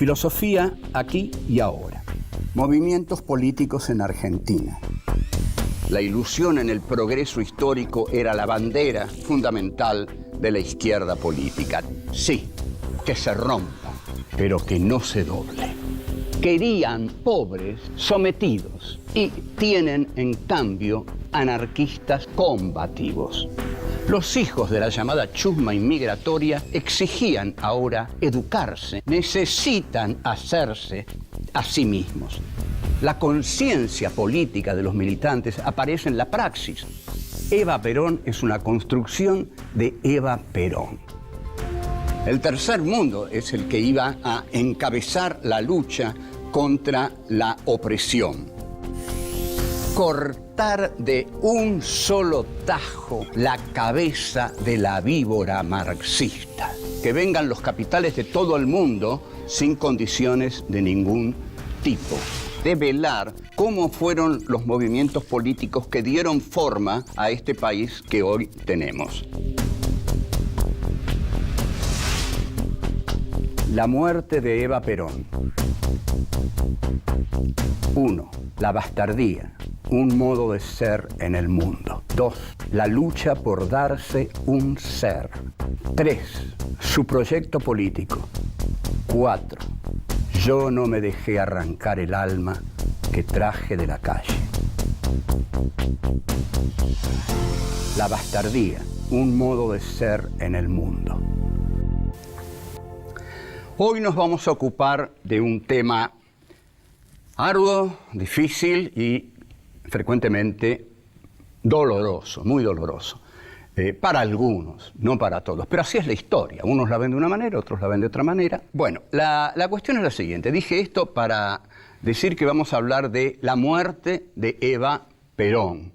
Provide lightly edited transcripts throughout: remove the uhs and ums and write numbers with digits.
Filosofía aquí y ahora. Movimientos políticos en Argentina. La ilusión en el progreso histórico era la bandera fundamental de la izquierda política. Sí, que se rompa, pero que no se doble. Querían pobres sometidos y tienen, en cambio, anarquistas combativos. Los hijos de la llamada chusma inmigratoria exigían ahora educarse, necesitan hacerse a sí mismos. La conciencia política de los militantes aparece en la praxis. Eva Perón es una construcción de Eva Perón. El tercer mundo es el que iba a encabezar la lucha contra la opresión. Cortar de un solo tajo la cabeza de la víbora marxista. Que vengan los capitales de todo el mundo sin condiciones de ningún tipo. Develar cómo fueron los movimientos políticos que dieron forma a este país que hoy tenemos. La muerte de Eva Perón. 1. La bastardía, un modo de ser en el mundo. 2. La lucha por darse un ser. 3. Su proyecto político. 4. Yo no me dejé arrancar el alma que traje de la calle. La bastardía, un modo de ser en el mundo. Hoy nos vamos a ocupar de un tema arduo, difícil y frecuentemente doloroso, muy doloroso. Para algunos, no para todos, pero así es la historia. Unos la ven de una manera, otros la ven de otra manera. Bueno, la cuestión es la siguiente. Dije esto para decir que vamos a hablar de la muerte de Eva Perón.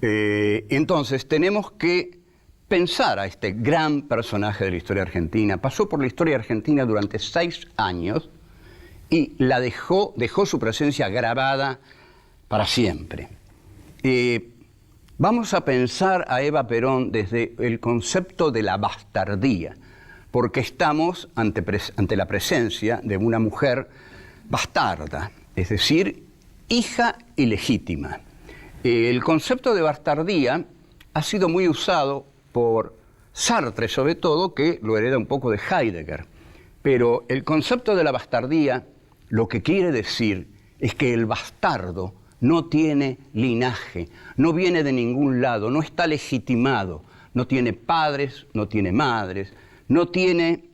Entonces, tenemos que pensar a este gran personaje de la historia argentina. Pasó por la historia argentina durante 6 años y la dejó su presencia grabada para siempre. Vamos a pensar a Eva Perón desde el concepto de la bastardía, porque estamos ante la presencia de una mujer bastarda, es decir, hija ilegítima. El concepto de bastardía ha sido muy usado por Sartre, sobre todo, que lo hereda un poco de Heidegger. Pero el concepto de la bastardía lo que quiere decir es que el bastardo no tiene linaje, no viene de ningún lado, no está legitimado, no tiene padres, no tiene madres, no tiene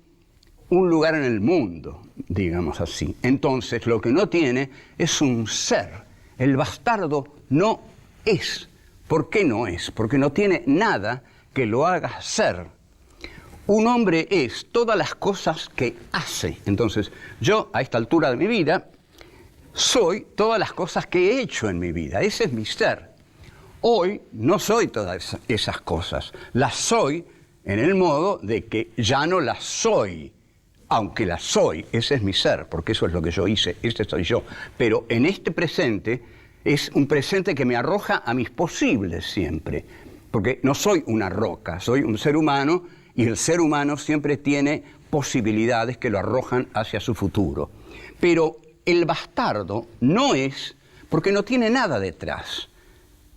un lugar en el mundo, digamos así. Entonces, lo que no tiene es un ser. El bastardo no es. ¿Por qué no es? Porque no tiene nada que lo haga ser. Un hombre es todas las cosas que hace. Entonces, yo, a esta altura de mi vida, soy todas las cosas que he hecho en mi vida. Ese es mi ser. Hoy no soy todas esas cosas. Las soy en el modo de que ya no las soy. Aunque las soy, ese es mi ser, porque eso es lo que yo hice, ese soy yo. Pero en este presente es un presente que me arroja a mis posibles siempre. Porque no soy una roca, soy un ser humano y el ser humano siempre tiene posibilidades que lo arrojan hacia su futuro. Pero el bastardo no es porque no tiene nada detrás.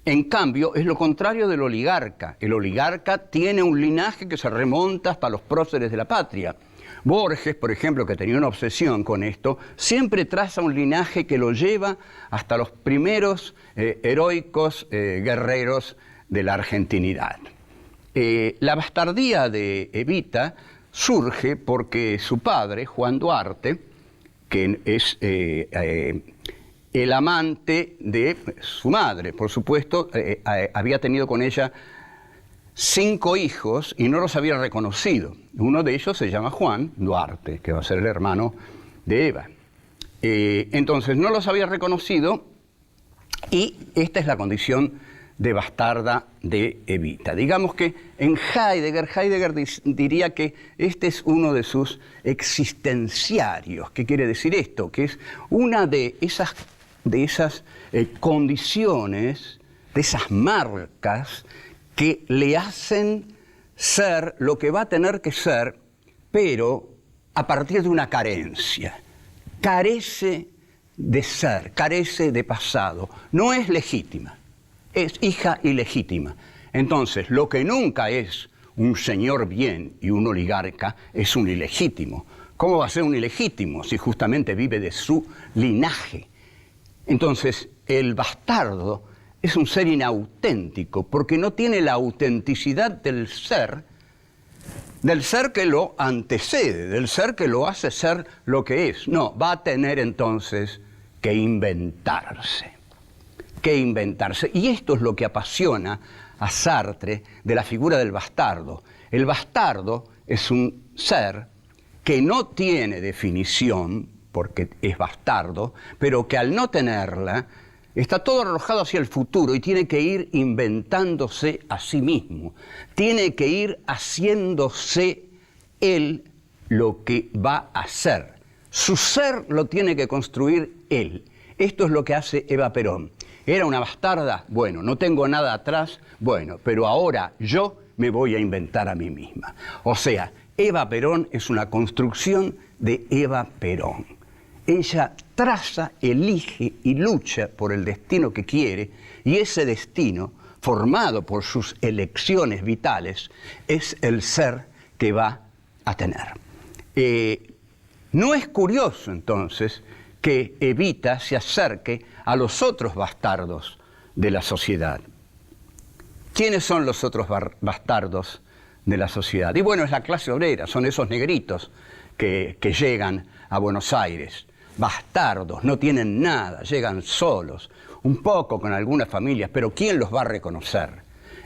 En cambio, es lo contrario del oligarca. El oligarca tiene un linaje que se remonta hasta los próceres de la patria. Borges, por ejemplo, que tenía una obsesión con esto, siempre traza un linaje que lo lleva hasta los primeros heroicos guerreros de la argentinidad. La bastardía de Evita surge porque su padre, Juan Duarte, que es el amante de su madre, por supuesto, había tenido con ella 5 hijos y no los había reconocido. Uno de ellos se llama Juan Duarte, que va a ser el hermano de Eva. Entonces no los había reconocido y esta es la condición de bastarda de Evita. Digamos que en Heidegger diría que este es uno de sus existenciarios. ¿Qué quiere decir esto? Que es una de esas condiciones, de esas marcas que le hacen ser lo que va a tener que ser, pero a partir de una carencia. carece de ser, carece de pasado, no es legítima, es hija ilegítima. Entonces, lo que nunca es un señor bien y un oligarca es un ilegítimo. ¿Cómo va a ser un ilegítimo si justamente vive de su linaje? Entonces, el bastardo es un ser inauténtico porque no tiene la autenticidad del ser que lo antecede, del ser que lo hace ser lo que es. No, va a tener entonces que inventarse. Y esto es lo que apasiona a Sartre de la figura del bastardo. El bastardo es un ser que no tiene definición, porque es bastardo, pero que al no tenerla, está todo arrojado hacia el futuro y tiene que ir inventándose a sí mismo. Tiene que ir haciéndose él lo que va a ser. Su ser lo tiene que construir él. Esto es lo que hace Eva Perón. ¿Era una bastarda? Bueno, no tengo nada atrás. Bueno, pero ahora yo me voy a inventar a mí misma. O sea, Eva Perón es una construcción de Eva Perón. Ella traza, elige y lucha por el destino que quiere, y ese destino, formado por sus elecciones vitales, es el ser que va a tener. No es curioso, entonces, que Evita se acerque a los otros bastardos de la sociedad. ¿Quiénes son los otros bastardos de la sociedad? Y bueno, es la clase obrera, son esos negritos que llegan a Buenos Aires. Bastardos, no tienen nada, llegan solos, un poco con algunas familias, pero ¿quién los va a reconocer?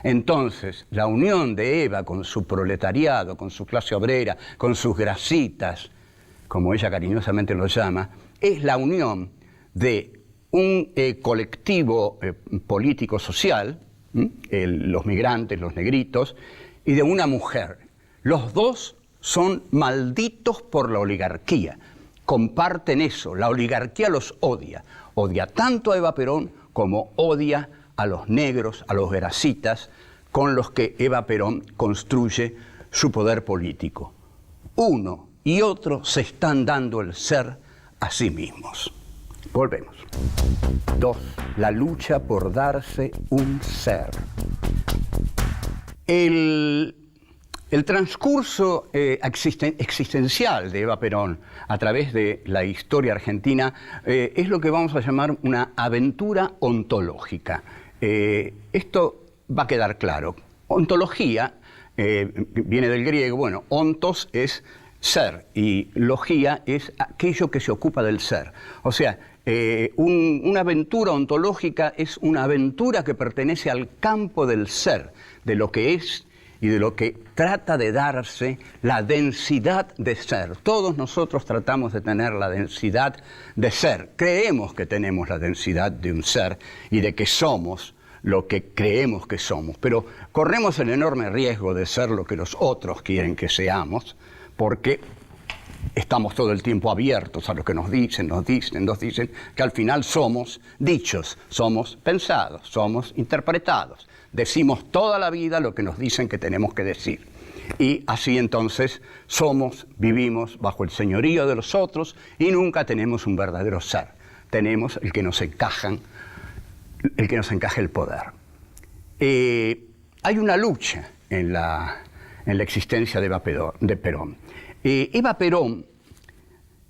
Entonces, la unión de Eva con su proletariado, con su clase obrera, con sus grasitas, como ella cariñosamente lo llama, es la unión de un colectivo político-social, los migrantes, los negritos, y de una mujer. Los dos son malditos por la oligarquía. Comparten eso, la oligarquía los odia. Odia tanto a Eva Perón como odia a los negros, a los grasitas, con los que Eva Perón construye su poder político. Uno y otro se están dando el ser a sí mismos. Volvemos. 2. La lucha por darse un ser. El transcurso existencial de Eva Perón a través de la historia argentina es lo que vamos a llamar una aventura ontológica. Esto va a quedar claro. Ontología viene del griego, bueno, ontos es ser y logía es aquello que se ocupa del ser. O sea, una aventura ontológica es una aventura que pertenece al campo del ser, de lo que es y de lo que trata de darse la densidad de ser. Todos nosotros tratamos de tener la densidad de ser. Creemos que tenemos la densidad de un ser y de que somos lo que creemos que somos, pero corremos el enorme riesgo de ser lo que los otros quieren que seamos, porque estamos todo el tiempo abiertos a lo que nos dicen, que al final somos dichos, somos pensados, somos interpretados. Decimos toda la vida lo que nos dicen que tenemos que decir. Y así entonces vivimos bajo el señorío de los otros y nunca tenemos un verdadero ser. Tenemos el que nos encaja el poder. Hay una lucha en la existencia de Eva Perón. Eva Perón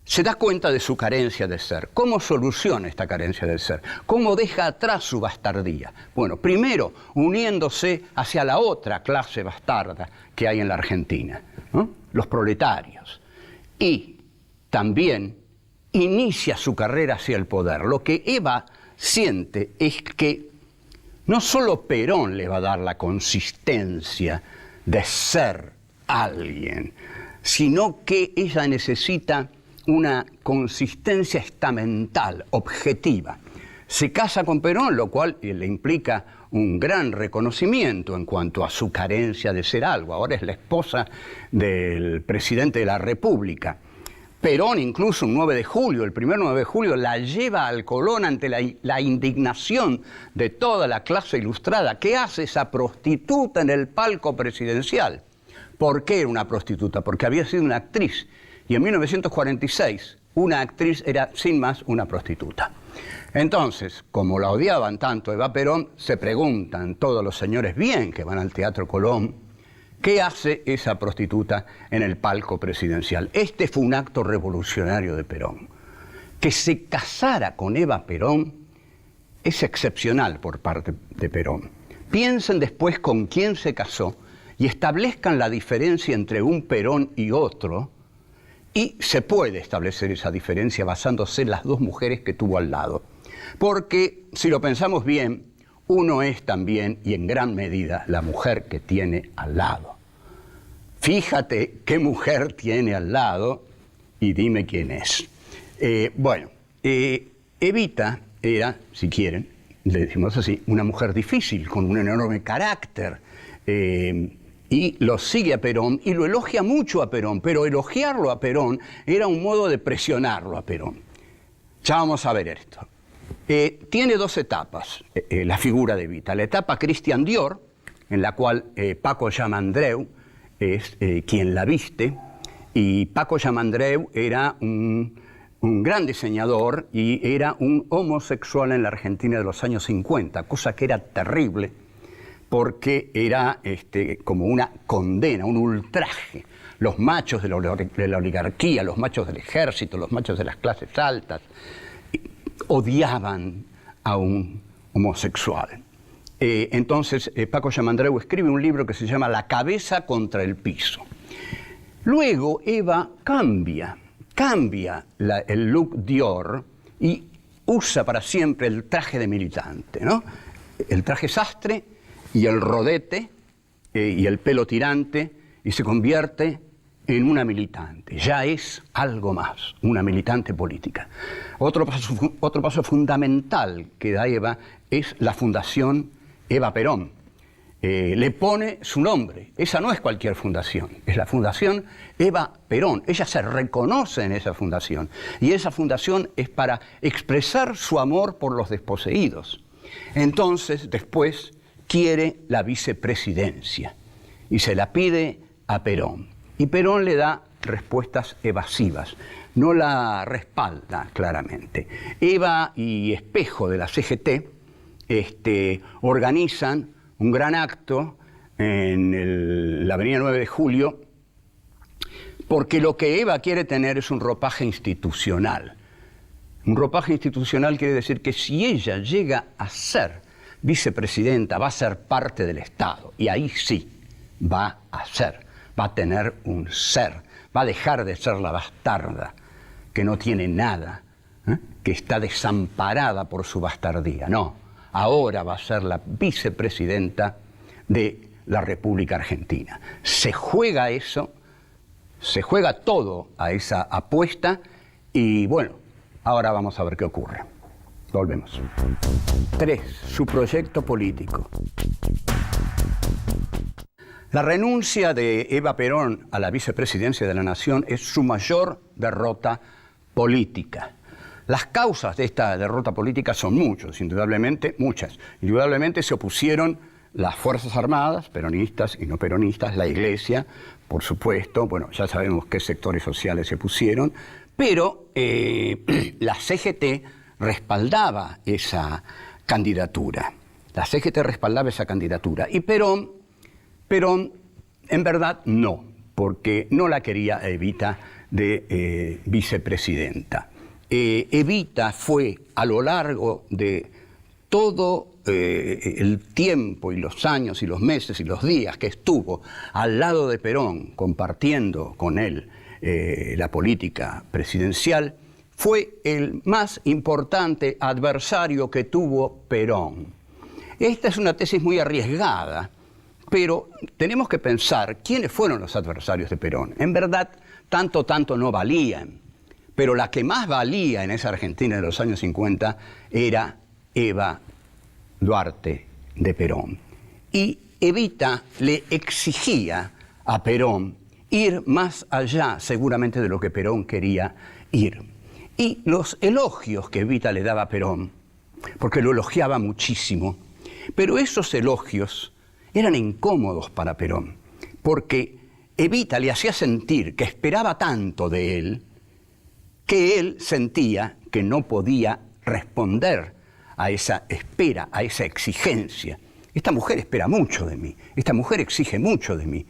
se da cuenta de su carencia de ser. ¿Cómo soluciona esta carencia de ser? ¿Cómo deja atrás su bastardía? Bueno, primero, uniéndose hacia la otra clase bastarda que hay en la Argentina, ¿no? Los proletarios. Y también inicia su carrera hacia el poder. Lo que Eva siente es que no solo Perón le va a dar la consistencia de ser alguien, sino que ella necesita una consistencia estamental, objetiva. Se casa con Perón, lo cual le implica un gran reconocimiento en cuanto a su carencia de ser algo. Ahora es la esposa del presidente de la República. Perón incluso un 9 de julio, el primer 9 de julio, la lleva al Colón ante la indignación de toda la clase ilustrada. ¿Qué hace esa prostituta en el palco presidencial? ¿Por qué era una prostituta? Porque había sido una actriz. Y en 1946, una actriz, era sin más una prostituta. Entonces, como la odiaban tanto Eva Perón, se preguntan todos los señores bien que van al Teatro Colón, ¿qué hace esa prostituta en el palco presidencial? Este fue un acto revolucionario de Perón. Que se casara con Eva Perón es excepcional por parte de Perón. Piensen después con quién se casó y establezcan la diferencia entre un Perón y otro, y se puede establecer esa diferencia basándose en las dos mujeres que tuvo al lado. Porque, si lo pensamos bien, uno es también, y en gran medida, la mujer que tiene al lado. Fíjate qué mujer tiene al lado y dime quién es. Evita era, si quieren, le decimos así, una mujer difícil, con un enorme carácter, y lo sigue a Perón y lo elogia mucho a Perón, pero elogiarlo a Perón era un modo de presionarlo a Perón. Ya vamos a ver esto. Tiene dos etapas la figura de Evita. La etapa Christian Dior, en la cual Paco Llamandreu es quien la viste, y Paco Llamandreu era un gran diseñador y era un homosexual en la Argentina de los años 50, cosa que era terrible porque era como una condena, un ultraje. Los machos de la oligarquía, los machos del ejército, los machos de las clases altas, odiaban a un homosexual. Entonces Paco Llamandreu escribe un libro que se llama La cabeza contra el piso. Luego Eva cambia el look Dior y usa para siempre el traje de militante, ¿no? El traje sastre y el rodete y el pelo tirante, y se convierte en una militante. Ya es algo más, una militante política. Otro paso fundamental que da Eva es la Fundación Eva Perón. Le pone su nombre. Esa no es cualquier fundación, es la Fundación Eva Perón. Ella se reconoce en esa fundación, y esa fundación es para expresar su amor por los desposeídos. Entonces, después, quiere la vicepresidencia y se la pide a Perón. Y Perón le da respuestas evasivas, no la respalda claramente. Eva y Espejo de la CGT organizan un gran acto en la avenida 9 de Julio, porque lo que Eva quiere tener es un ropaje institucional. Un ropaje institucional quiere decir que si ella llega a ser vicepresidenta, va a ser parte del Estado, y ahí sí va a tener un ser, va a dejar de ser la bastarda, que no tiene nada, que está desamparada por su bastardía. No, ahora va a ser la vicepresidenta de la República Argentina. Se juega eso, se juega todo a esa apuesta, y bueno, ahora vamos a ver qué ocurre. Volvemos. 3. Su proyecto político. La renuncia de Eva Perón a la vicepresidencia de la Nación es su mayor derrota política. Las causas de esta derrota política son muchas. Indudablemente se opusieron las Fuerzas Armadas, peronistas y no peronistas, la Iglesia, por supuesto, bueno, ya sabemos qué sectores sociales se opusieron, pero la CGT respaldaba esa candidatura. La CGT respaldaba esa candidatura. Y Perón, en verdad, no, porque no la quería Evita de vicepresidenta. Evita fue, a lo largo de todo el tiempo y los años y los meses y los días que estuvo al lado de Perón, compartiendo con él la política presidencial, fue el más importante adversario que tuvo Perón. Esta es una tesis muy arriesgada, pero tenemos que pensar quiénes fueron los adversarios de Perón. En verdad, tanto no valían, pero la que más valía en esa Argentina de los años 50 era Eva Duarte de Perón. Y Evita le exigía a Perón ir más allá, seguramente, de lo que Perón quería ir. Y los elogios que Evita le daba a Perón, porque lo elogiaba muchísimo, pero esos elogios eran incómodos para Perón, porque Evita le hacía sentir que esperaba tanto de él que él sentía que no podía responder a esa espera, a esa exigencia. Esta mujer espera mucho de mí, esta mujer exige mucho de mí.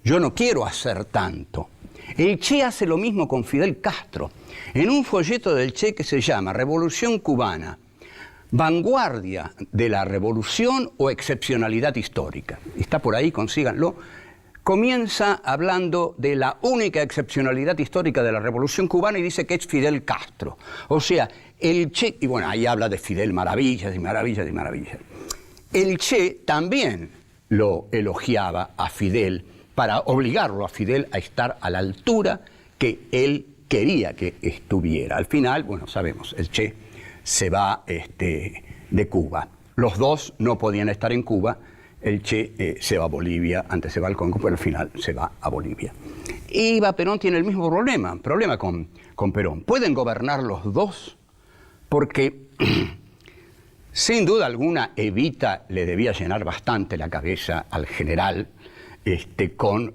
Yo no quiero hacer tanto. El Che hace lo mismo con Fidel Castro. En un folleto del Che que se llama Revolución Cubana, vanguardia de la revolución o excepcionalidad histórica. Está por ahí, consíganlo. Comienza hablando de la única excepcionalidad histórica de la Revolución Cubana y dice que es Fidel Castro. O sea, el Che, y bueno, ahí habla de Fidel maravillas y maravillas y maravillas. El Che también lo elogiaba a Fidel para obligarlo a Fidel a estar a la altura que él quería que estuviera. Al final, bueno, sabemos, el Che se va de Cuba. Los dos no podían estar en Cuba. El Che se va a Bolivia, antes se va al Congo, pero al final se va a Bolivia. Y Eva Perón tiene el mismo problema con Perón. ¿Pueden gobernar los dos? Porque sin duda alguna Evita le debía llenar bastante la cabeza al general con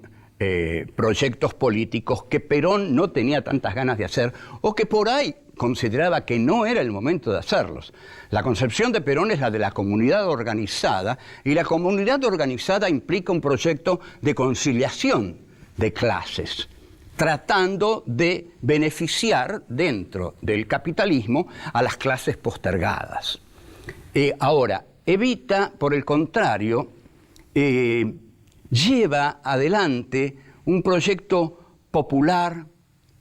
proyectos políticos que Perón no tenía tantas ganas de hacer o que por ahí consideraba que no era el momento de hacerlos. La concepción de Perón es la de la comunidad organizada, y la comunidad organizada implica un proyecto de conciliación de clases, tratando de beneficiar dentro del capitalismo a las clases postergadas. Ahora, Evita, por el contrario, lleva adelante un proyecto popular,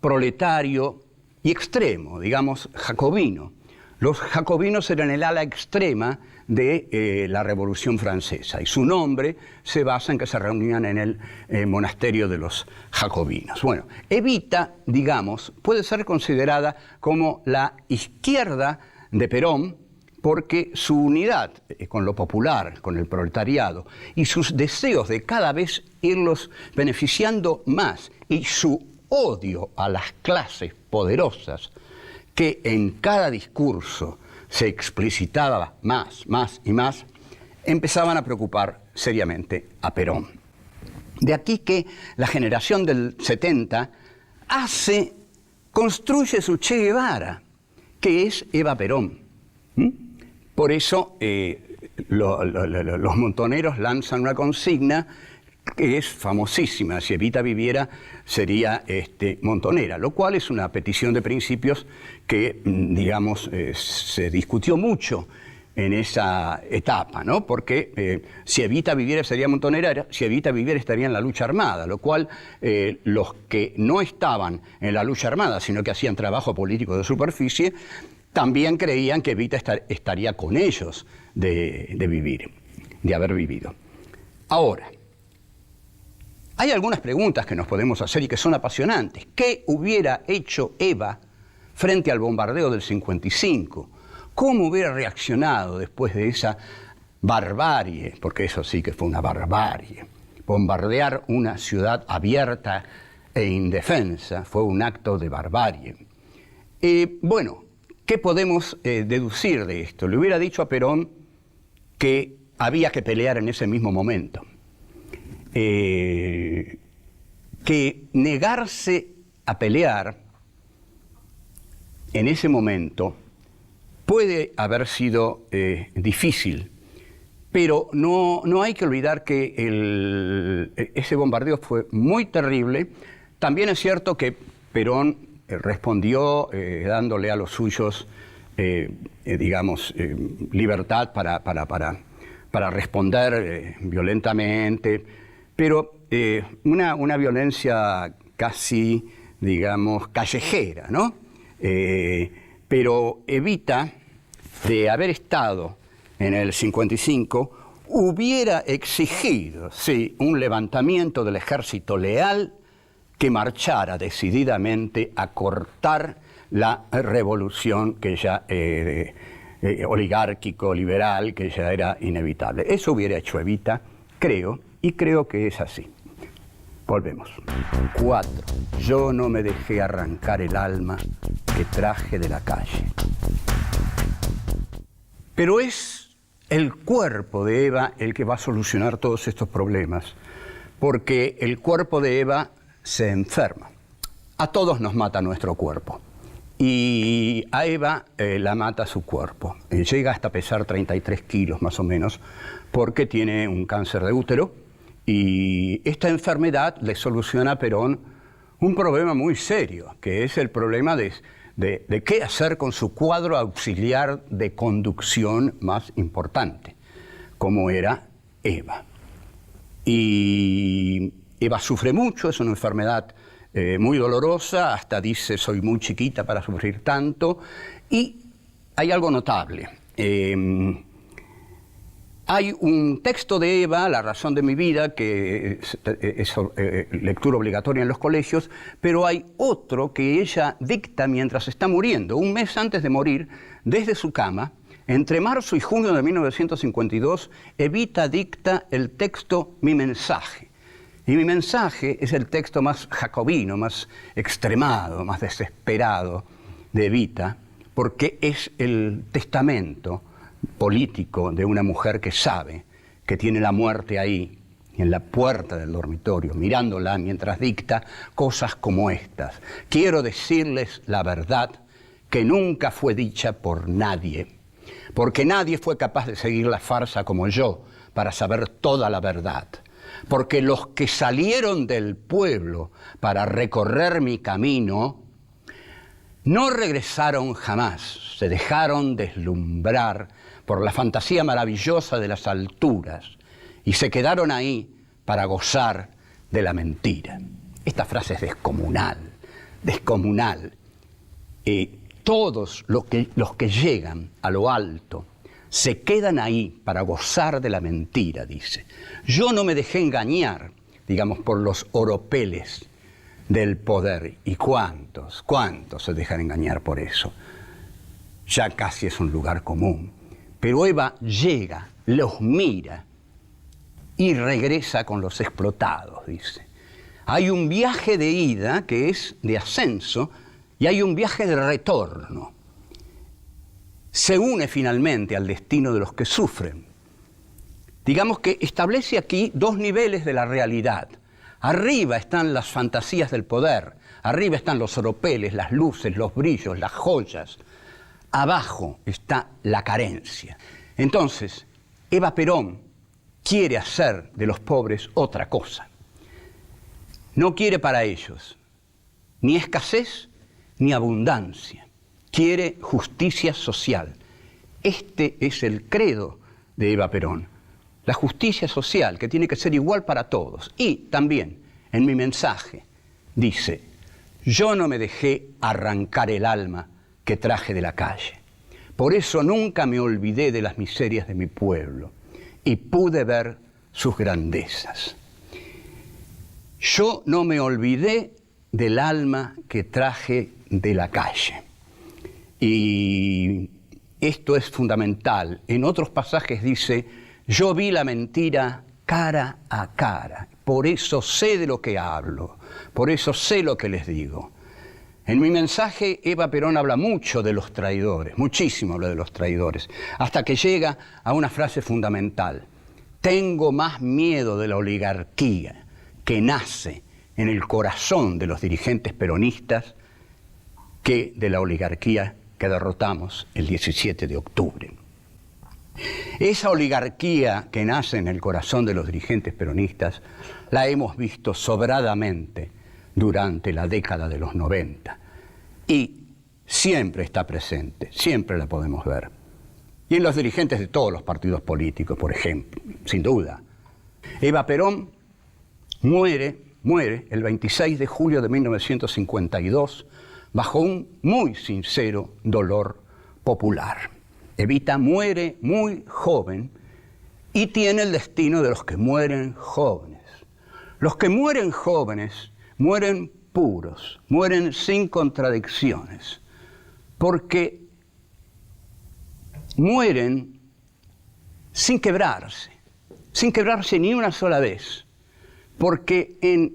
proletario y extremo, digamos, jacobino. Los jacobinos eran el ala extrema de la Revolución Francesa, y su nombre se basa en que se reunían en el monasterio de los jacobinos. Bueno, Evita, digamos, puede ser considerada como la izquierda de Perón, porque su unidad con lo popular, con el proletariado, y sus deseos de cada vez irlos beneficiando más, y su odio a las clases poderosas, que en cada discurso se explicitaba más y más, empezaban a preocupar seriamente a Perón. De aquí que la generación del 70 construye su Che Guevara, que es Eva Perón. Por eso los montoneros lanzan una consigna que es famosísima: si Evita viviera, sería montonera, lo cual es una petición de principios que, digamos, se discutió mucho en esa etapa, ¿no? Porque si Evita viviera sería montonera, si Evita viviera estaría en la lucha armada, lo cual los que no estaban en la lucha armada, sino que hacían trabajo político de superficie, también creían que Evita estaría con ellos de haber vivido. Ahora, hay algunas preguntas que nos podemos hacer y que son apasionantes. ¿Qué hubiera hecho Eva frente al bombardeo del 55? ¿Cómo hubiera reaccionado después de esa barbarie? Porque eso sí que fue una barbarie. Bombardear una ciudad abierta e indefensa fue un acto de barbarie. Bueno, ¿qué podemos deducir de esto? Le hubiera dicho a Perón que había que pelear en ese mismo momento. Que negarse a pelear en ese momento puede haber sido difícil, pero no hay que olvidar que ese bombardeo fue muy terrible. También es cierto que Perón respondió dándole a los suyos, digamos, libertad para responder violentamente, pero una violencia casi, digamos, callejera, ¿no? Pero Evita, de haber estado en el 55, hubiera exigido, sí, un levantamiento del ejército leal que marchara decididamente a cortar la revolución que ya oligárquico-liberal, que ya era inevitable. Eso hubiera hecho Evita, creo, y creo que es así. Volvemos. 4. Yo no me dejé arrancar el alma que traje de la calle. Pero es el cuerpo de Eva el que va a solucionar todos estos problemas, porque el cuerpo de Eva se enferma. A todos nos mata nuestro cuerpo. y a Eva la mata su cuerpo. Llega hasta pesar 33 kilos más o menos, porque tiene un cáncer de útero, y esta enfermedad le soluciona a Perón un problema muy serio, que es el problema de qué hacer con su cuadro auxiliar de conducción más importante, como era Eva. Y Eva sufre mucho, es una enfermedad muy dolorosa, hasta dice soy muy chiquita para sufrir tanto, y hay algo notable. Hay un texto de Eva, La razón de mi vida, que es lectura obligatoria en los colegios, pero hay otro que ella dicta mientras está muriendo, un mes antes de morir, desde su cama. Entre marzo y junio de 1952, Evita dicta el texto Mi mensaje. Y Mi mensaje es el texto más jacobino, más extremado, más desesperado de Evita, porque es el testamento político de una mujer que sabe que tiene la muerte ahí, en la puerta del dormitorio, mirándola mientras dicta cosas como estas. Quiero decirles la verdad que nunca fue dicha por nadie, porque nadie fue capaz de seguir la farsa como yo para saber toda la verdad. Porque los que salieron del pueblo para recorrer mi camino no regresaron jamás, se dejaron deslumbrar por la fantasía maravillosa de las alturas y se quedaron ahí para gozar de la mentira. Esta frase es descomunal, descomunal. Todos los que llegan a lo alto se quedan ahí para gozar de la mentira, dice. Yo no me dejé engañar, digamos, por los oropeles del poder. ¿Y cuántos se dejan engañar por eso? Ya casi es un lugar común. Pero Eva llega, los mira y regresa con los explotados, dice. Hay un viaje de ida que es de ascenso y hay un viaje de retorno. Se une finalmente al destino de los que sufren. Digamos que establece aquí dos niveles de la realidad. Arriba están las fantasías del poder, arriba están los oropeles, las luces, los brillos, las joyas. Abajo está la carencia. Entonces, Eva Perón quiere hacer de los pobres otra cosa. No quiere para ellos ni escasez ni abundancia. Quiere justicia social. Este es el credo de Eva Perón. La justicia social, que tiene que ser igual para todos. Y también, en Mi mensaje, dice, yo no me dejé arrancar el alma que traje de la calle. Por eso nunca me olvidé de las miserias de mi pueblo y pude ver sus grandezas. Yo no me olvidé del alma que traje de la calle. Y esto es fundamental. En otros pasajes dice, yo vi la mentira cara a cara, por eso sé de lo que hablo, por eso sé lo que les digo. En Mi mensaje, Eva Perón habla mucho de los traidores, muchísimo habla de los traidores, hasta que llega a una frase fundamental. Tengo más miedo de la oligarquía que nace en el corazón de los dirigentes peronistas que de la oligarquía que derrotamos el 17 de octubre. Esa oligarquía que nace en el corazón de los dirigentes peronistas la hemos visto sobradamente durante la década de los 90 y siempre está presente, siempre la podemos ver. Y en los dirigentes de todos los partidos políticos, por ejemplo, sin duda. Eva Perón muere el 26 de julio de 1952 bajo un muy sincero dolor popular. Evita muere muy joven y tiene el destino de los que mueren jóvenes. Los que mueren jóvenes mueren puros, mueren sin contradicciones, porque mueren sin quebrarse ni una sola vez, porque en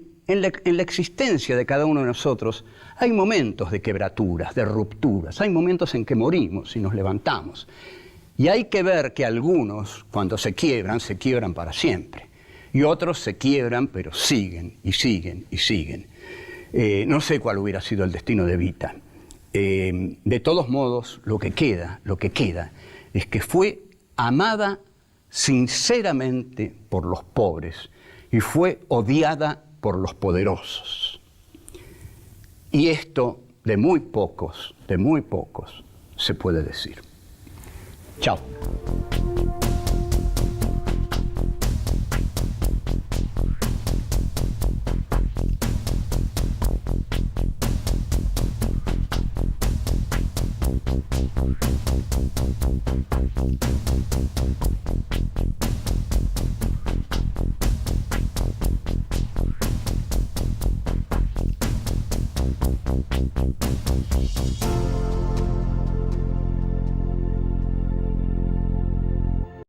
la existencia de cada uno de nosotros hay momentos de quebraturas, de rupturas, hay momentos en que morimos y nos levantamos. Y hay que ver que algunos, cuando se quiebran para siempre. Y otros se quiebran, pero siguen y siguen y siguen. No sé cuál hubiera sido el destino de Evita. de todos modos, lo que queda es que fue amada sinceramente por los pobres y fue odiada por los poderosos. Y esto de muy pocos se puede decir. Chao.